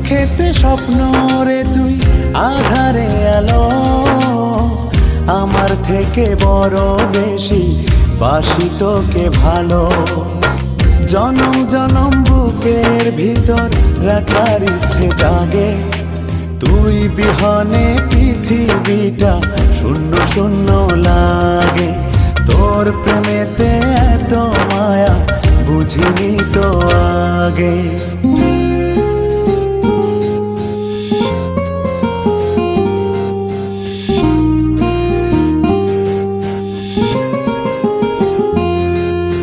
চোখেতে স্বপ্ন রে তুই আধারে আলো, আমার থেকে বড় বেশি বাসি তোকে ভালো। জনম জনম বুকের ভিতর রাখার ইচ্ছে জাগে, তুই বিহনে পৃথিবীটা শূন্য শূন্য লাগে। তোর প্রেমেতে এত মায়া বুঝিনি তো আগে।